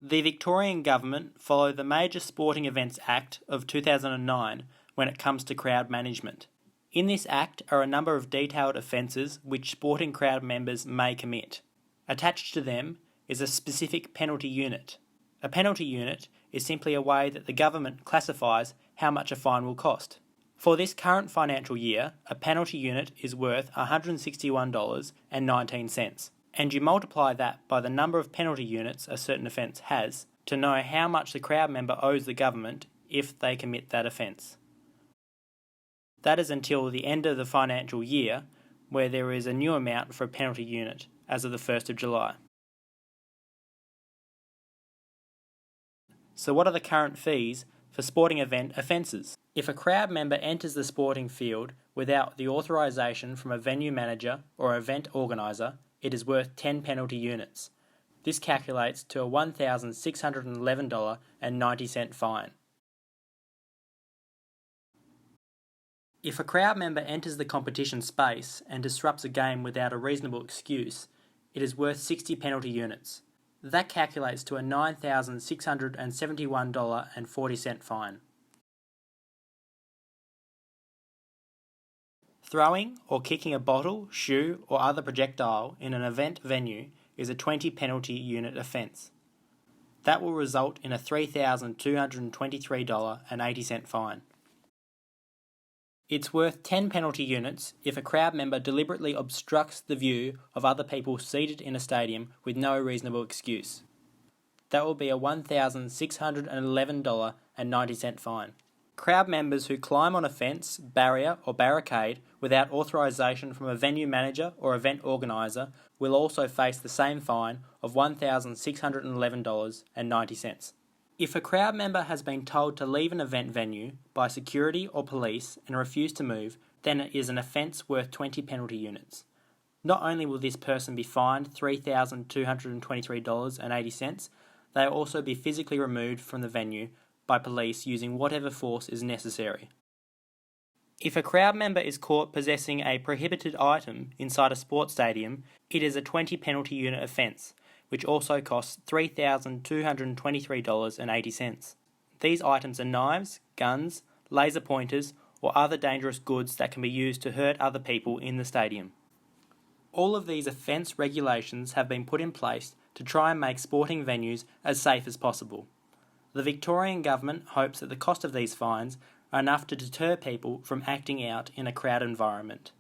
The Victorian Government followed the Major Sporting Events Act of 2009 when it comes to crowd management. In this act are a number of detailed offences which sporting crowd members may commit. Attached to them is a specific penalty unit. A penalty unit is simply a way that the government classifies how much a fine will cost. For this current financial year, a penalty unit is worth $161.19, and you multiply that by the number of penalty units a certain offence has to know how much the crowd member owes the government if they commit that offence. That is until the end of the financial year, where there is a new amount for a penalty unit as of the 1st of July. So what are the current fees for sporting event offences? If a crowd member enters the sporting field without the authorisation from a venue manager or event organiser, it is worth 10 penalty units. This calculates to a $1,611.90 fine. If a crowd member enters the competition space and disrupts a game without a reasonable excuse, it is worth 60 penalty units. That calculates to a $9,671.40 fine. Throwing or kicking a bottle, shoe or other projectile in an event venue is a 20 penalty unit offence. That will result in a $3,223.80 fine. It's worth 10 penalty units if a crowd member deliberately obstructs the view of other people seated in a stadium with no reasonable excuse. That will be a $1,611.90 fine. Crowd members who climb on a fence, barrier or barricade without authorisation from a venue manager or event organiser will also face the same fine of $1,611.90. If a crowd member has been told to leave an event venue by security or police and refuse to move, then it is an offence worth 20 penalty units. Not only will this person be fined $3,223.80, they will also be physically removed from the venue by police using whatever force is necessary. If a crowd member is caught possessing a prohibited item inside a sports stadium, it is a 20 penalty unit offence, which also costs $3,223.80. These items are knives, guns, laser pointers, or other dangerous goods that can be used to hurt other people in the stadium. All of these offence regulations have been put in place to try and make sporting venues as safe as possible. The Victorian Government hopes that the cost of these fines are enough to deter people from acting out in a crowd environment.